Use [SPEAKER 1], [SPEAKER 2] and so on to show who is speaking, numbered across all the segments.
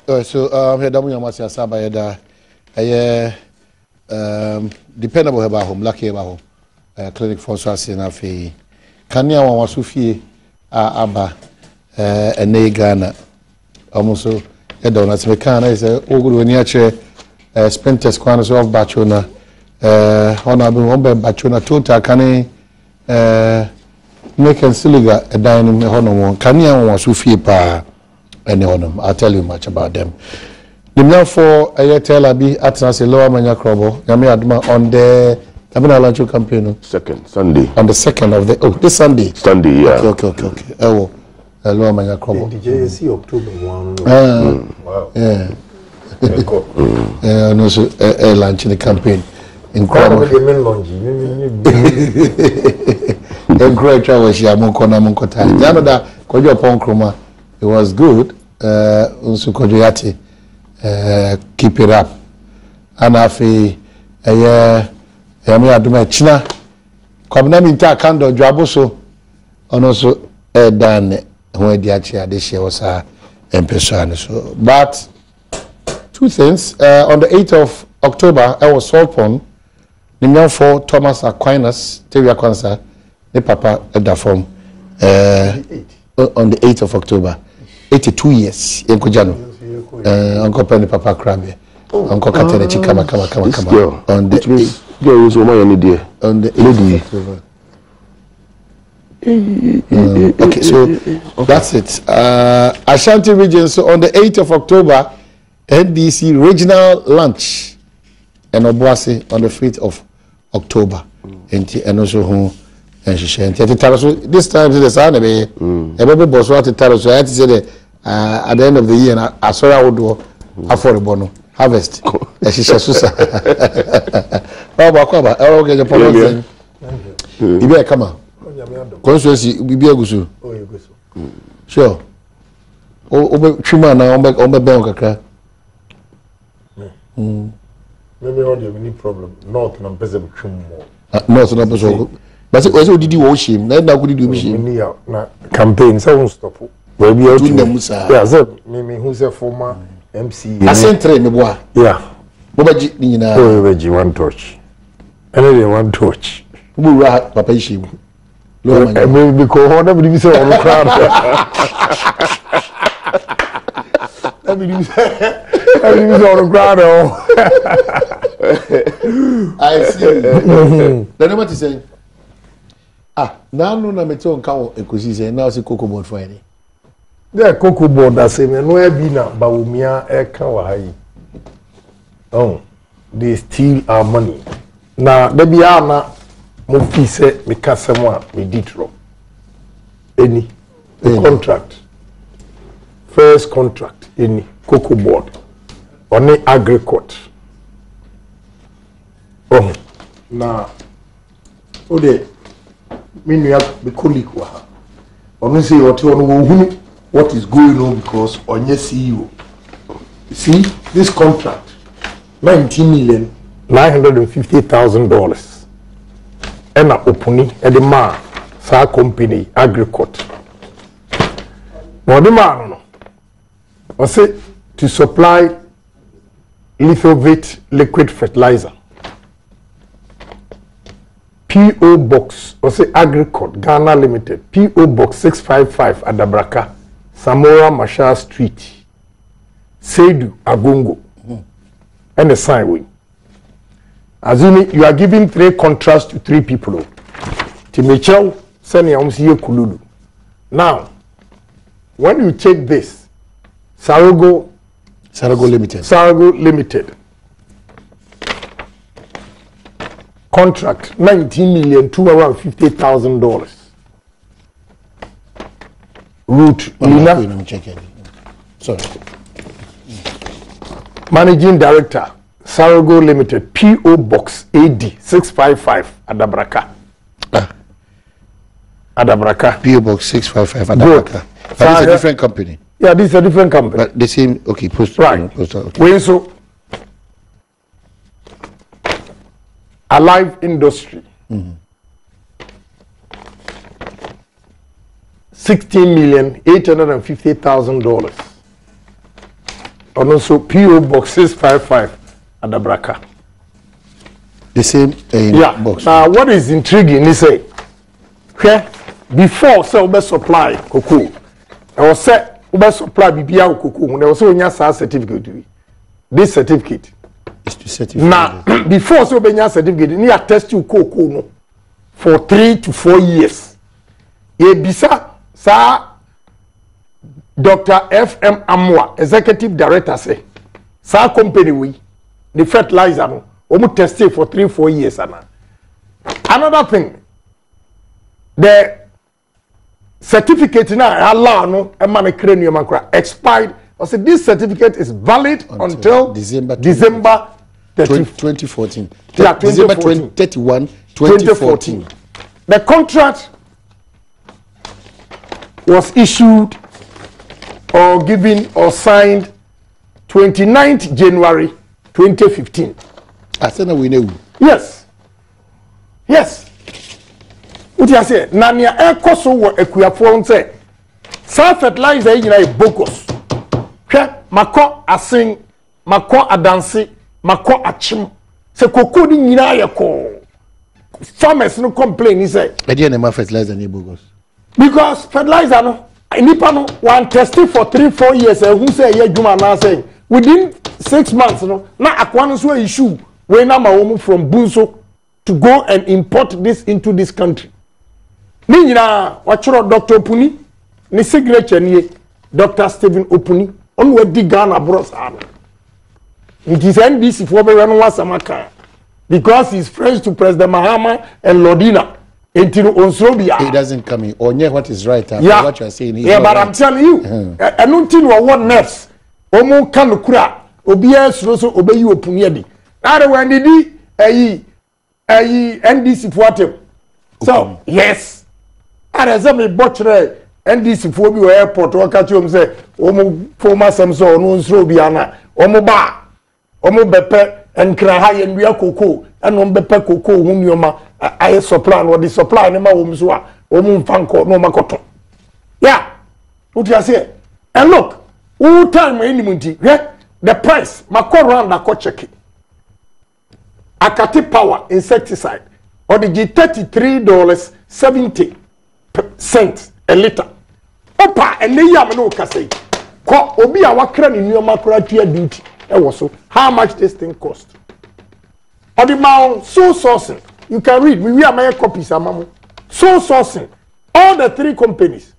[SPEAKER 1] So Adom Yamasi Asaba Yeda dependable about home, lucky about home. Clinic for Sasina Fee. Kanya Wasufi Abba and Ghana. Almost so Adon as Mekana is a Oguniache Spentest Quanas of Bachona. Honorable Hombe Bachona Tota Kane make and Siliga a dining honor. Kanya Wasufi Pa. I'll tell you much about them. The now for a tell Abi at Lower Mania Crobo, Yami Adma on the Tabina Lancho campaign.
[SPEAKER 2] Second Sunday.
[SPEAKER 1] On the 2nd of the this Sunday.
[SPEAKER 2] Sunday, yeah.
[SPEAKER 1] Okay. Oh, Lower Mania Crobo.
[SPEAKER 3] The JSC October 1.
[SPEAKER 1] Wow. Yeah. And also a lunch in the campaign. In Crobo. A great travel, Yamonko Namonkota. Yanada, Kojo Ponkroma. It was good. Unsu Kojoyati. Keep it up. And afi Yami Adoma China. Kwabena minta kando Dwaboso. Also done when the actually this year was Mpensenpensenmu. So, but two things. On the 8th of October, I was Solpon. Nimyan for Thomas Aquinas, Tevia Kwanza, the Papa at the form. On the 8th of October. 82 years. Uncle Jano. Uncle Penny Papa Crabbe. Uncle Katana Chikama. On the 8th.
[SPEAKER 2] Girl was on the
[SPEAKER 1] on the 8th of October. Okay, so that's it. Ashanti region. So on the 8th of October, NDC regional lunch and Obuasi on the 5th of October. And also who and she said, this time to the sun, every boss wanted to tell us. I had to say that at the end of the year, I saw I would do affordable harvest. And she said, Susa. Oh, okay, the problem. You better come on. Constituency, you be a good. Sure. Oh, Chima now on the bank.
[SPEAKER 3] Maybe all the any problem. North and Mpensenpensenmu.
[SPEAKER 1] North and Mpensenpensenmu. But what did you watch him? Then that could do machine.
[SPEAKER 3] Campaign, so won't stop. Where we are
[SPEAKER 1] doing the Musa.
[SPEAKER 3] Yeah, so me who's a former MC.
[SPEAKER 1] I sent train the boy.
[SPEAKER 3] Yeah.
[SPEAKER 1] Mobaji Nina.
[SPEAKER 3] Oh, Reggie one torch. Anyway, one torch.
[SPEAKER 1] Who rat Papa Ishim?
[SPEAKER 3] Maybe because whatever you say on the crowd. Let me do on the ground.
[SPEAKER 1] I see. Then what is saying? Now no meto nka wo ekosi say now say cocoa board for any.
[SPEAKER 3] There cocoa board that say me no e bi na bawumia e kan wa hayi. Oh, they steal our money. Na da bia na mo fi say me kasem a me ditro. Any contract. First contract any cocoa board on the agricot. Oh, na o de me have the colleague wa honestly what is going on because on your CEO you see this contract $19,950,000 and a opening at the man sa company agricot now the man was say to supply lithovate liquid fertilizer P.O. Box, or say Agricot, Ghana Limited, P.O. Box 655 Adabraka, Samora Mashar Street, Seidu, Agongo, and the sign way. Assuming you are giving 3 contracts to 3 people. Timichel, Seni Amsiye Kululu. Now, when you take this, Sarago Limited. Contract $19,250,000. Route Lina.
[SPEAKER 1] Sorry.
[SPEAKER 3] Managing Director, Sarago Limited, P.O. Box AD 655 Adabraka. Adabraka.
[SPEAKER 1] P.O. Box 655 Adabraka. That is a different company.
[SPEAKER 3] Yeah, this is a different company.
[SPEAKER 1] But the same, okay, post.
[SPEAKER 3] Right.
[SPEAKER 1] Okay.
[SPEAKER 3] When so Alive Industry. $16,850,000. and also PO Box 655 at the Braka.
[SPEAKER 1] The same box.
[SPEAKER 3] Now, what is intriguing is say, before Ube supply cocoa, I was set Ube supply BBA cocoa when there was only certificate. This certificate
[SPEAKER 1] is to certify.
[SPEAKER 3] Now, before Ube certificate, you attest to cocoa for 3 to 4 years. Ye bisa sa Dr. F.M. Amwa, executive director, say, sa company we, the fertilizer no. We tested for 3-4 years. Another thing, the certificate now allow no cranium expired. I said this certificate is valid until December
[SPEAKER 1] 2014.
[SPEAKER 3] Yeah,
[SPEAKER 1] December 31, 2014.
[SPEAKER 3] The contract was issued or given or signed 29th January 2015.
[SPEAKER 1] I said, no, we know.
[SPEAKER 3] Yes. Yes. What you say? Nania ekoso wo ekuafo nse. Self fertilizer yi na bogus. Hwe mako asin, mako adanse, mako achim. Se koko ni nyina yeko. Farmers no complain say.
[SPEAKER 1] E dey na fertilizer ni bogus.
[SPEAKER 3] Because fertilizer no nipa no one tested for 3-4 years who say ye dwuma na say within 6 months no na akwa no so issue we na ma woman from Bunso to go and import this into this country. Ni nyina wachoro Dr. Opuni ni signature ni Dr. Stephen Opuni on we di Ghana bros ana. It is NDC for be run wasamaka because he's friends to President Mahama and Lodina.
[SPEAKER 1] It doesn't come in. Onye what is right after what you are saying.
[SPEAKER 3] Yeah, but right. I'm telling you, I don't think we want nerves. Omo kanu kura obiya so obey you Opuni. Now when did NDC for them. So yes, and as me butcher NDC for me airport or catch you say omo former Samson no nsro biana omo ba omo bepe and kraha yen wi akoko and omo bepe koko hunyoma I supply what the supply ne ma wo mso a omo mfanko no makoto. Yeah, what you say? And look, all time any the price mako round na ko check it. Akati Power insecticide or the $33.70 a liter. Opa and ne yam no kase. Ko obi a wakra ni nyoma kura tua duty. E wo so how much this thing cost? Or the mount so sourcing. You can read we are my copies amamu. So sourcing all the 3 companies.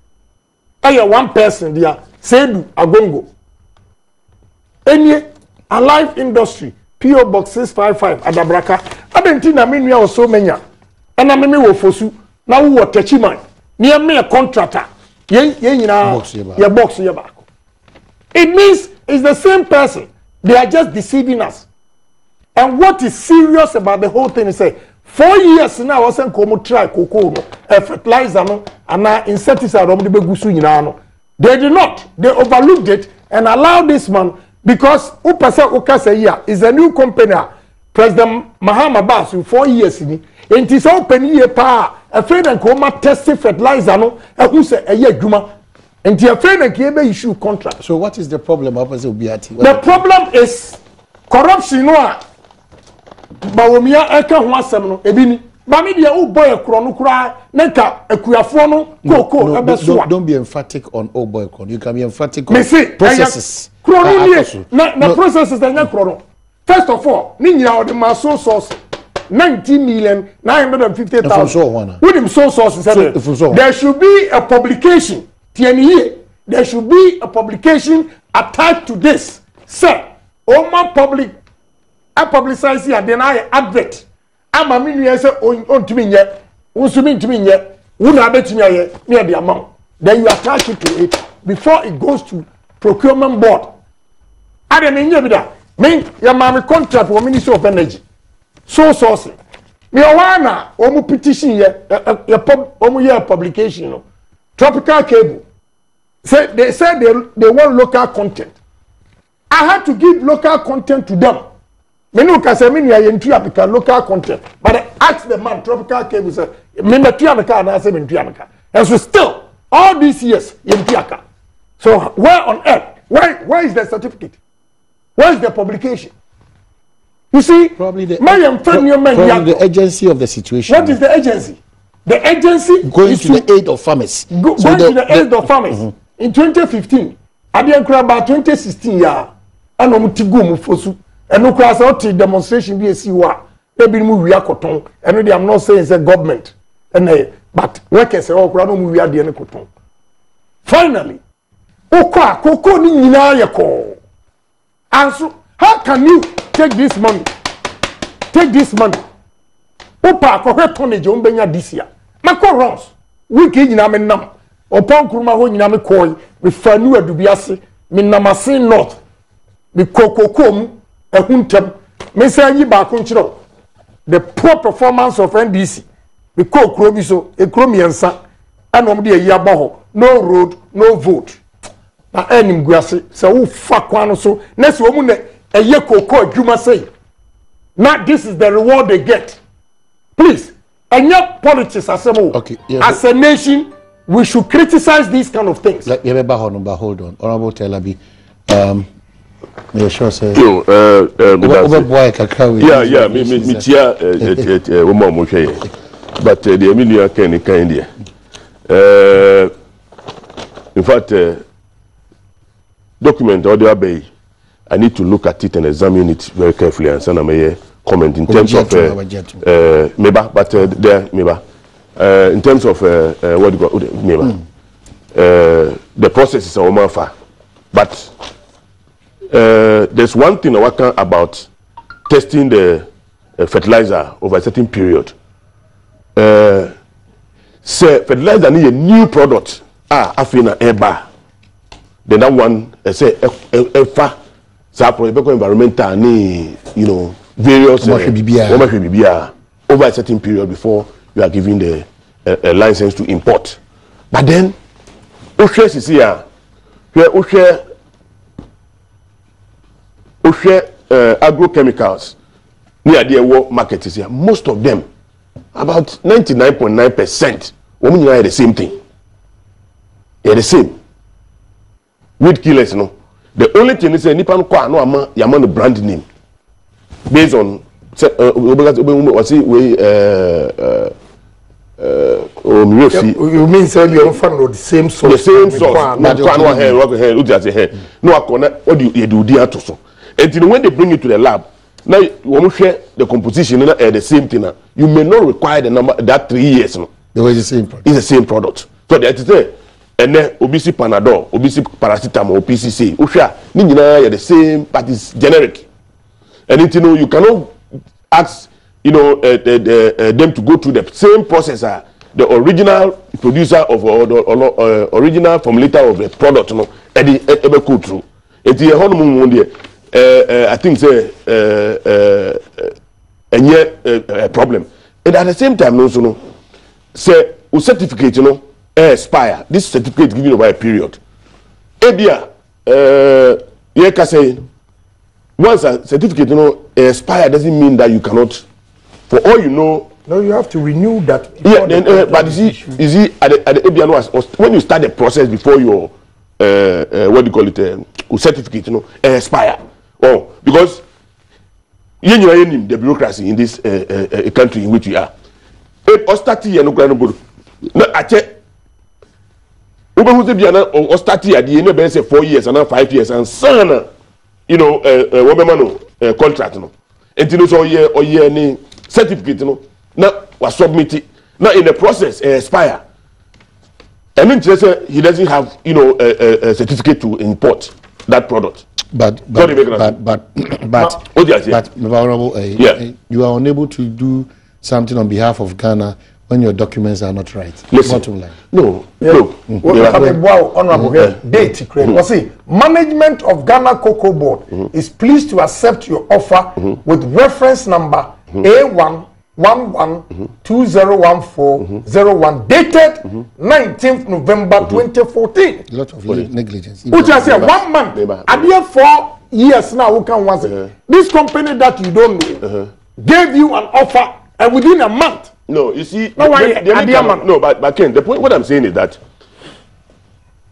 [SPEAKER 3] Aya one person there Sedu Agongo. Any alive industry PO Box 655 at the Braka. I don't think I mean we are so many. And I mean, we will fosu. Now we are touchy man. Near me a contractor. Box back. It means it's the same person. They are just deceiving us. And what is serious about the whole thing is say 4 years now I wasn't come try cocoa no fertilizer no and insecticide they did not. They overlooked it and allowed this man. Because Upasa Okasa is a new company. President Mahama Basu 4 years in it is open year pa a friend and coma tested fertilizer no who say a year juma and your friend and came issue contract.
[SPEAKER 1] So what is the problem opposite Obiati?
[SPEAKER 3] The problem is corruption no Bawomia eka ho asem no ebini ba me dia boy ekro no kura nka akuafo no koko ebeso.
[SPEAKER 1] Don't be emphatic on old boy ekro. You can be emphatic on processes.
[SPEAKER 3] The processes that you first of all, Ninya the maso source 90,950,000. With him so sources, there should be a publication. There should be a publication attached to this. Sir, all my public, I publicize here, then I advert. I'm a million on to me yet. Who's to me yet? Would I bet me near the amount? Then you attach it to it before it goes to procurement board. I don't mean that. Me, your mommy contract for Ministry of Energy. So sourcing. Me awana omu petition ye omu ye publication no. Tropical cable. They said they want local content. I had to give local content to them. Me no ka say me ya yentu apika local content. But I asked the man Tropical cable say me metu ameka na say me metu ameka. And so still all these years yentu aka. So where on earth? Where is the certificate? Where is the publication? You see,
[SPEAKER 1] probably the agency of the situation.
[SPEAKER 3] What is the agency? The agency
[SPEAKER 1] going to the aid of farmers.
[SPEAKER 3] Going to the aid of farmers. In 2015, Adiankra about 2016 year, and Omutigu Mufosu, and no class out demonstration be a siwa. Maybe we are cotton, and I'm not saying it's a government, but workers say, oh, we are the cotton. Finally, Okwa, Koko ni yako. And so, how can you take this money? Take this money. Opa, correct tonnage, umbenya this year. Mako runs. Wiki nyina me nam. Opon kuruma ho nyina me koi. Me fanu adubiase. Me namase north. Me kokokom. Ehuntem. Me say yi ba kunchiro. The poor performance of NDC. Me kokro bi so. Ekro miensa. Anom de yi aba ho. No road, no vote. Na enim guase. Se wo fa kwano so. Nesi wo mu ne eye koko adwuma say. Now this is the reward they get. Please. And your politics as a nation, we should criticize these kind of things.
[SPEAKER 1] Like hold on. Honorable Telabi, yeah, sure, sir.
[SPEAKER 2] But the Emilia can kind in fact, document audio bay, I need to look at it and examine it very carefully and send a comment in terms of meba, but there meba in terms of what you got meba the process is a woman but there's one thing I work about testing the fertilizer over a certain period. Say fertilizer need a new product afina eba then that one say efa sa environmental ni various over a certain period before you are given the license to import. But then, is here. Agrochemicals near the world market is here. Most of them, about 99.9%, women are the same thing. They're the same. Weed killers, no. The only thing is a Nippon Kwa no Yaman brand name. Based on you
[SPEAKER 3] mean say you are from the same source?
[SPEAKER 2] The same source. No, what do you do there to so? And when they bring it to the lab, now you want to share the composition the same thing. You may not require the number that 3 years. No,
[SPEAKER 1] it's the same product.
[SPEAKER 2] It's the same product. So that is it. And then obisi Panadol, obisi paracetamol, OPCC, Usha, Nina the same, but it's generic. And you cannot ask them to go through the same processor, the original producer of or original formulator of the product, ever go through. It's a honeymoon there. I think say a problem. And at the same time, also say a certificate, expire. This certificate given over a period. Ebia, you can say. Once a certificate, expire doesn't mean that you cannot. For all you know,
[SPEAKER 3] no, you have to renew that.
[SPEAKER 2] Yeah, but you see, at the ABN, when you start the process before your what do you call it, certificate, expire. Oh, because you know the bureaucracy in this country in which we are. Ostati and no I check. Who's the Biana or Ostati at the end of 4 years and 5 years and son. Woman contract no and so year any certificate now was submitted now in the process expire and then he doesn't have a certificate to import that product
[SPEAKER 1] but you are unable to do something on behalf of Ghana when your documents are not right.
[SPEAKER 2] Listen, no.
[SPEAKER 3] Honorable date. Management of Ghana Cocoa Board is pleased to accept your offer with reference number A111201401 dated 19th November 2014.
[SPEAKER 1] A lot of negligence.
[SPEAKER 3] Which I say 1 month. And here 4 years now, who can once this company that you don't know gave you an offer and within a month.
[SPEAKER 2] No, you see,
[SPEAKER 3] but
[SPEAKER 2] Ken, the point what I'm saying is that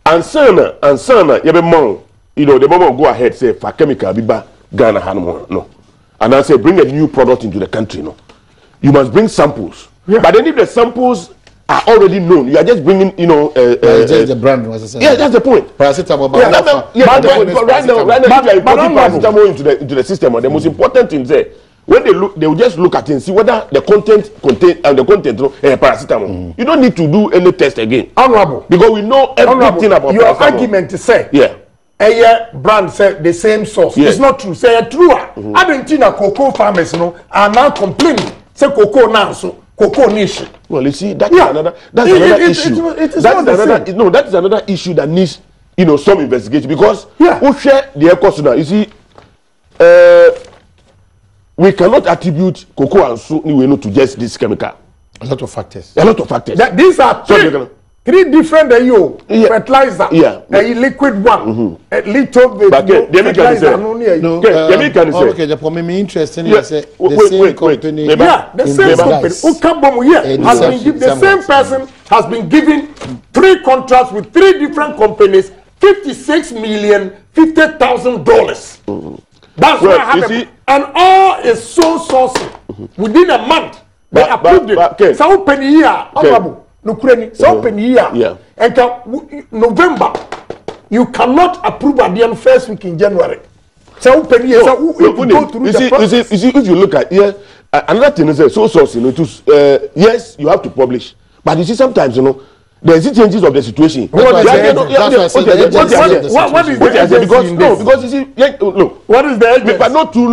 [SPEAKER 2] Ansana, you be mong you know, the moment we go ahead, say, for chemical, biba, Ghana, Hanmo, no. And I say, bring a new product into the country, no. You must bring samples. Yeah. But then if the samples are already known, you are just bringing, you know,
[SPEAKER 1] just the brand, was I saying.
[SPEAKER 2] Yeah, that's the point.
[SPEAKER 1] Paracetamol,
[SPEAKER 2] but right now, if you are putting paracetamol into the system, the most important thing is that when they will just look at it and see whether the content paracetamol. You don't need to do any test again.
[SPEAKER 3] Honorable.
[SPEAKER 2] Because we know everything about
[SPEAKER 3] your
[SPEAKER 2] paracetamol.
[SPEAKER 3] Argument to say,
[SPEAKER 2] yeah.
[SPEAKER 3] A brand said the same source. Yeah. It's not true. Say true. Argentina cocoa farmers are now complaining. Say cocoa now so cocoa nation.
[SPEAKER 2] Well, you see, that's another issue. That is another issue that needs, you know, some investigation, because who share the cost now? You see, we cannot attribute cocoa and so to just this chemical.
[SPEAKER 1] A lot of factors.
[SPEAKER 3] These are three different fertilizer.
[SPEAKER 2] Yeah.
[SPEAKER 3] A liquid one. A little bit.
[SPEAKER 2] Fertilizer.
[SPEAKER 1] Okay, the problem me interesting is the same company.
[SPEAKER 3] Yeah, the same company. The same person has been given 3 contracts with 3 different companies, $56,050,000. That's what happened. And all is so sourcing. Within a month, they approved it. So open here, honorable. So open here. And November, you cannot approve at the end first week in January. So open here. So go through the process.
[SPEAKER 2] You see, if you look at another thing is so sourcing. Yes, you have to publish, but you see sometimes, you know, there is changes of the situation.
[SPEAKER 3] What is the
[SPEAKER 2] because you see, look,
[SPEAKER 3] what is the evidence?
[SPEAKER 2] But not too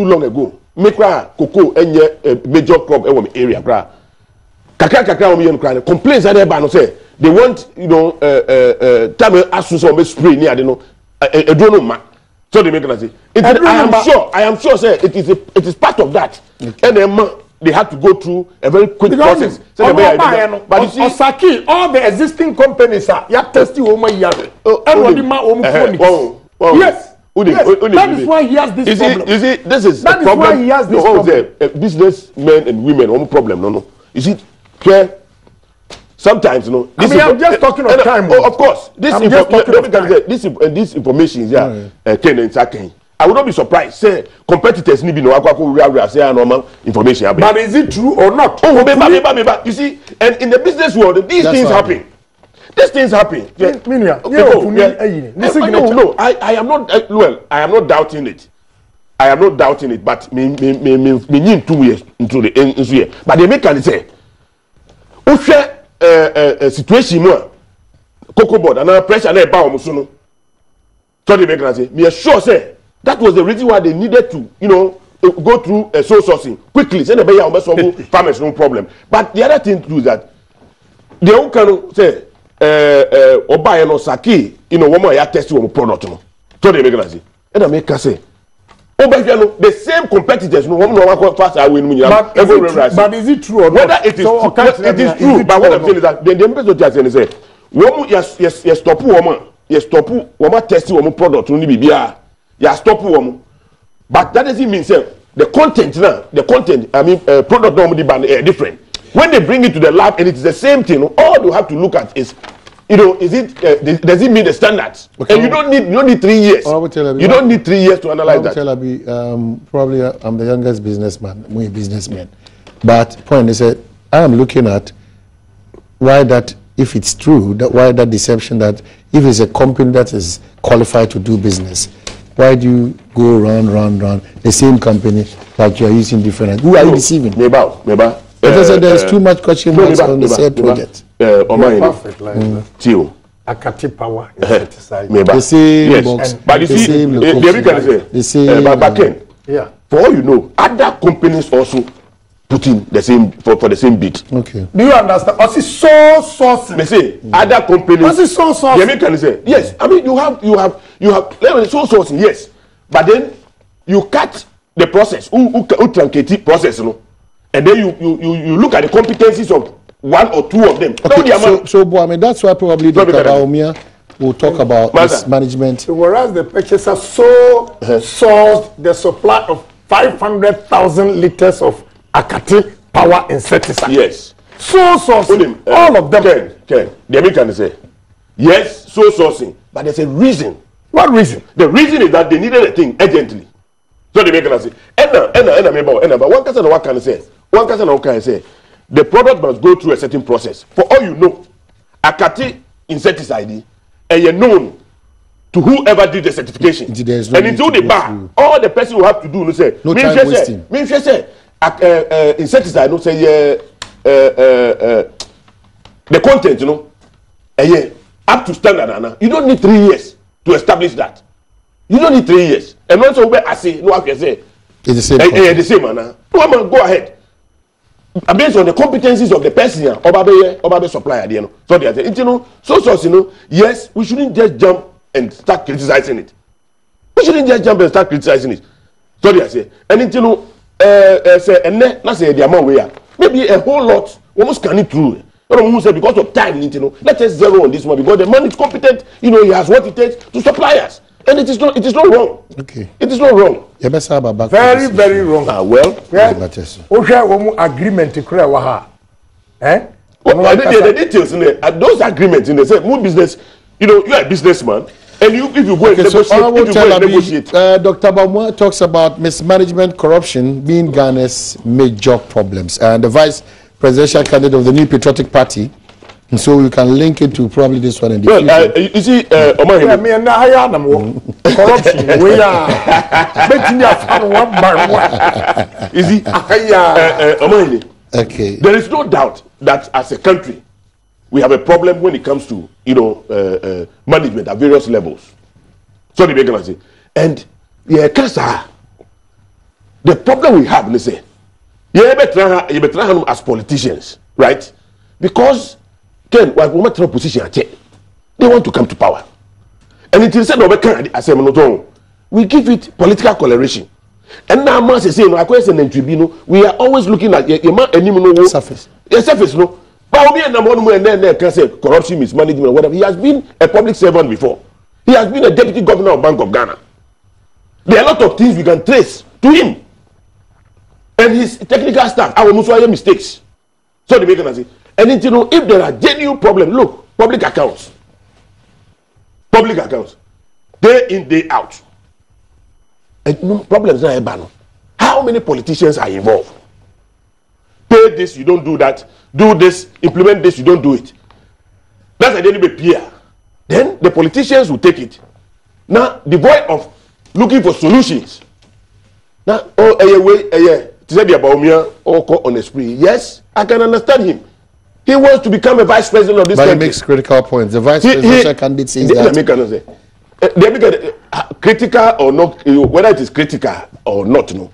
[SPEAKER 2] long ago, cocoa and a major crop in the area. Kakra complaints that they say they want, you know, time as soon as spray near, you know, a drone. So they make it say. I am sure, say it is part of that. And then they had to go through a very quick process.
[SPEAKER 3] But you see, Osaki, all the existing companies are testing over here. Yes. That is why he has this problem.
[SPEAKER 2] You see, this is
[SPEAKER 3] that
[SPEAKER 2] a problem.
[SPEAKER 3] Why he has this problem.
[SPEAKER 2] Businessmen and women, no problem. No. You see, sometimes, you know.
[SPEAKER 3] I'm just talking of time.
[SPEAKER 2] Of course. This information is I would not be surprised. Say competitors need no say normal information.
[SPEAKER 3] But is it true or not?
[SPEAKER 2] You see, and in the business world, these things happen. These things happen. No, I am not. I am not doubting it. But me 2 years into the end. But they make can say, a situation more cocoa board and pressure na eba omusuno. So they make can say, me sure say that was the reason why they needed to, you know, go through a soul sourcing quickly. Say the be ya solve farmers no problem. But the other thing too is that they all can say oba no saki, you know, woman ya test one product no. So they make can say, and I make can say the same competitors, no one fast away.
[SPEAKER 3] But is it true or not?
[SPEAKER 2] Whether it is true, it is true. But what I'm saying is that the person just say, woman, yes, stop woman, testing woman product, only be you stop woman. But that doesn't mean say the content now, I mean, product normally different. When they bring it to the lab and it is the same thing, all you have to look at is, you know, is it does it meet the standards? Okay. And you don't need 3 years. You don't need 3 years to analyze that.
[SPEAKER 1] Probably I'm the youngest businessman, but point is that I am looking at why that, if it's true, that why that deception, that if it's a company that is qualified to do business, why do you go round the same company like you are using different? Who are you deceiving?
[SPEAKER 2] Maybe.
[SPEAKER 1] There's too much question marks on the said project.
[SPEAKER 3] Perfect like that. Akati power insecticide.
[SPEAKER 1] The same box,
[SPEAKER 2] but you see, the same.
[SPEAKER 3] Yeah.
[SPEAKER 2] For all you know, other companies also put in the same for the same bid.
[SPEAKER 1] Okay.
[SPEAKER 3] Do you understand? Also, so sourcing.
[SPEAKER 2] They say other companies.
[SPEAKER 3] Also, so sourcing.
[SPEAKER 2] Can say yes. I mean, you have so sourcing, yes, but then you cut the process. Who truncate process, you know, and then you look at the competencies of 1 or 2 of them.
[SPEAKER 1] Okay, so I mean, that's why probably Dr. Baumia will talk about this management.
[SPEAKER 3] So whereas the purchaser sourced the supply of 500,000 liters of Akati power insecticide.
[SPEAKER 2] Yes.
[SPEAKER 3] So sourcing, all of them.
[SPEAKER 2] The American say, yes, so sourcing, but there's a reason
[SPEAKER 3] What reason?
[SPEAKER 2] The reason is that they needed a thing urgently. So they make an say, but one person what can say, the product must go through a certain process. For all you know, Akati insecticide, and you're known to whoever did the certification. And until the bar, all the person will have to do no say,
[SPEAKER 1] no time wasting.
[SPEAKER 2] Insecticide, no say the content, up to standard. You don't need 3 years to establish that. You don't need 3 years. And also, where I say, no, I can say,
[SPEAKER 1] it's the same.
[SPEAKER 2] The same manner. No, go ahead. Based on the competencies of the person, Obabe supplier, so they say, yes, we shouldn't just jump and start criticizing it. We shouldn't just jump and start criticizing it. So they say, and say, and then, say the amount we are. Maybe a whole lot, almost can it through. Because of time, let us zero on this one because the man is competent, he has what it takes to supply us. And it is not wrong. Okay. It is not wrong.
[SPEAKER 3] Very, very wrong.
[SPEAKER 2] Well,
[SPEAKER 3] agreement to
[SPEAKER 2] the details in there, those agreements in there say more business, you are a businessman. And if you go and negotiate,
[SPEAKER 1] Dr. Badwam talks about mismanagement, corruption being Ghana's major problems. And the vice presidential candidate of the New Patriotic Party. And so we can link it to probably this one in the future.
[SPEAKER 2] You see,
[SPEAKER 3] me and corruption. We are one by one.
[SPEAKER 2] You see,
[SPEAKER 1] okay.
[SPEAKER 2] There is no doubt that as a country, we have a problem when it comes to management at various levels. So the big say, and the problem we have, they say, you better as politicians, right? Because then we want to position they want to come to power. And it is said we give it political coloration. And now man say no, I question in tribunal, we are always looking at your
[SPEAKER 1] surface.
[SPEAKER 2] The surface, no. But we and then can say corruption, mismanagement, or whatever. He has been a public servant before. He has been a deputy governor of Bank of Ghana. There are a lot of things we can trace to him. And his technical staff, our Muswaya mistakes. So they make an say. And if there are genuine problems, look, public accounts, day in, day out. And no problems are bad. How many politicians are involved? Pay this, you don't do that. Do this, implement this, you don't do it. That's a daily peer. Then the politicians will take it. Now, devoid of looking for solutions. Now, to say the Baumia or on a spree. Yes, I can understand him. He wants to become a vice president of this country.
[SPEAKER 1] But he makes critical points. The vice presidential candidate says
[SPEAKER 2] that. Critical or not, whether it is critical or not, no.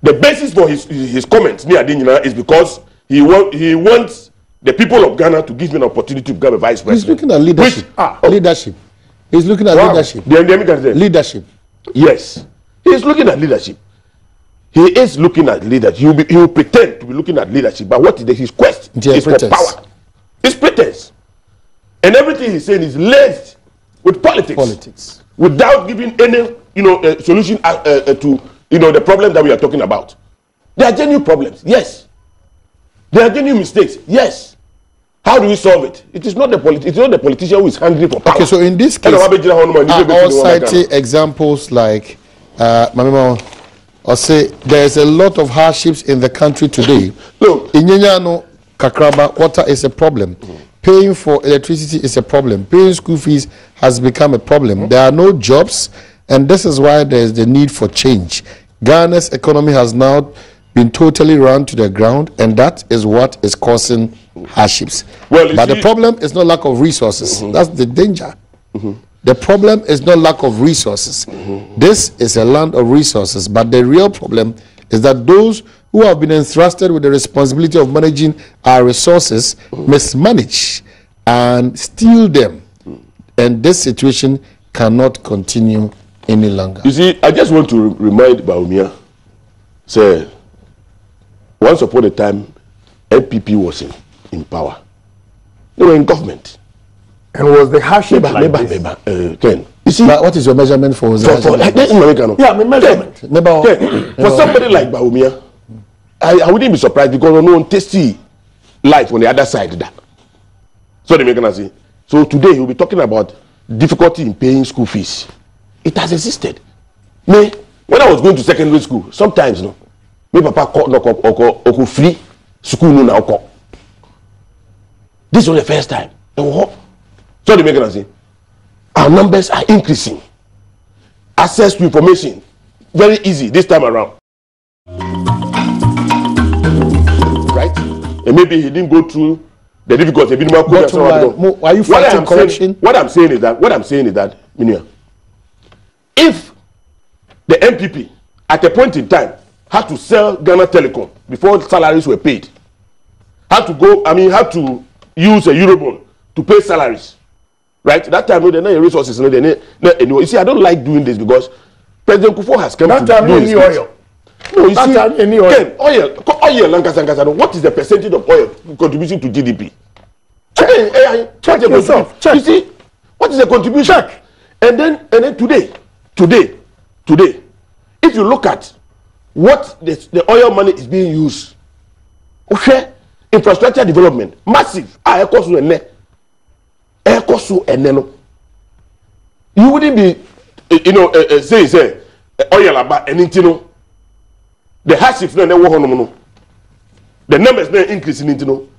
[SPEAKER 2] The basis for his comments near Adinina is because he wants the people of Ghana to give him an opportunity to become a vice president.
[SPEAKER 1] He's looking at leadership. Leadership. He's looking at leadership. Leadership.
[SPEAKER 2] Yes. He's looking at leadership. He is looking at leadership. He will pretend to be looking at leadership, but what is his quest is for power. It's pretense. And everything he's saying is laced with politics. Without giving any solution to the problem that we are talking about. There are genuine problems, yes. There are genuine mistakes, yes. How do we solve it? It is not the politician who is hungry for power.
[SPEAKER 1] Okay, so in this case, all citing examples like or say there's a lot of hardships in the country today.
[SPEAKER 2] Look,
[SPEAKER 1] in Nyenyano, Kakraba, water is a problem. Paying for electricity is a problem. Paying school fees has become a problem. There are no jobs, and this is why there's the need for change. Ghana's economy has now been totally run to the ground, and that is what is causing hardships. But the problem is not lack of resources. That's the danger. The problem is not lack of resources. This is a land of resources, but the real problem is that those who have been entrusted with the responsibility of managing our resources mismanage and steal them. And this situation cannot continue any longer.
[SPEAKER 2] You see, I just want to remind Baumia, say, once upon a time, NPP was in power. They were in government.
[SPEAKER 3] And was the hardship
[SPEAKER 2] Ken, you see,
[SPEAKER 1] but what is your measurement for
[SPEAKER 3] measurement.
[SPEAKER 2] For somebody like Baumia, I wouldn't be surprised because no one tasty life on the other side of that. So they make an say. So today he'll be talking about difficulty in paying school fees. It has existed. Me, when I was going to secondary school, sometimes no, me papa called no free school no now. This was the first time. So the maker say, our numbers are increasing. Access to information very easy this time around. Right? And maybe he didn't go through the difficulty.
[SPEAKER 1] Are you fighting corruption?
[SPEAKER 2] What I'm saying is that, if the MPP at a point in time had to sell Ghana Telecom before salaries were paid, had to use a Eurobond to pay salaries, right? That time, no, there are no resources. No, you see, I don't like doing this because President Kufuor has come to do his oil. No, you see, oil. What is the percentage of oil contribution to GDP? Check yourself. Check. You see, what is the contribution? Check. And then today, if you look at what the oil money is being used, okay, infrastructure development, massive. You wouldn't be, say, oil about anything. The hardship no the numbers no increasing into.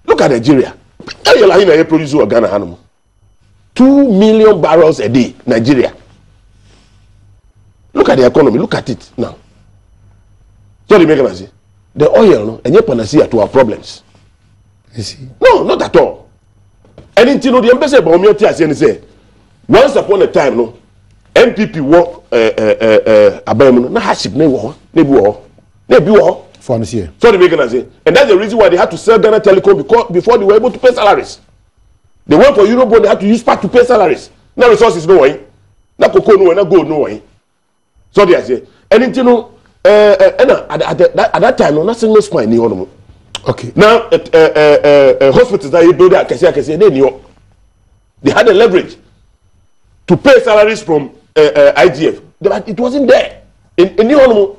[SPEAKER 2] Look at Nigeria. Oil produce Ghana 2 million barrels a day. Nigeria. Look at the economy. Look at it now. So the make say the oil no any panacea to our problems.
[SPEAKER 1] You see?
[SPEAKER 2] No, not at all. Anything no the embassy about me say once upon a time no MPP wo abamu na hardship na bi wo
[SPEAKER 1] for this year.
[SPEAKER 2] So the make say and that's the reason why they had to sell Ghana Telecom before they were able to pay salaries. They went for Eurobond, they had to use part to pay salaries. Now resources no way. Na cocoa no way, na gold no way. So they say anything no at that time no nothing no spine ni hono.
[SPEAKER 1] Okay.
[SPEAKER 2] Now hospitals that you build that they had the leverage to pay salaries from IGF. But it wasn't there. In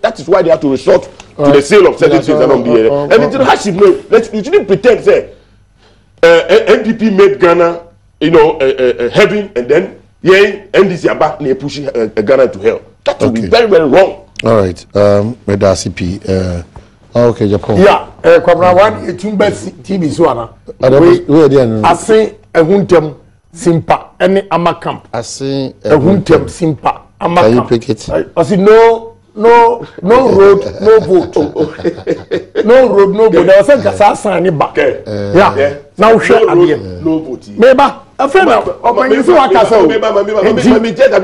[SPEAKER 2] that is why they have to resort to the sale of certain things along the area. And it has you shouldn't pretend say NPP made Ghana, heaven, and then NDC about they pushing Ghana to hell. That would be very, very wrong.
[SPEAKER 1] All right, CP. Okay, Japan.
[SPEAKER 3] Yeah, Kwabra one etumba TV so ana. I say ehuntem simpa any amakam.
[SPEAKER 1] I say
[SPEAKER 3] ehuntem simpa amakam.
[SPEAKER 1] Can you pick it?
[SPEAKER 3] I say no road, no vote. No road, no vote. I was saying kasa sign back. Yeah. Now share again.
[SPEAKER 2] No vote.
[SPEAKER 3] Meba, a friend of my so
[SPEAKER 2] I'm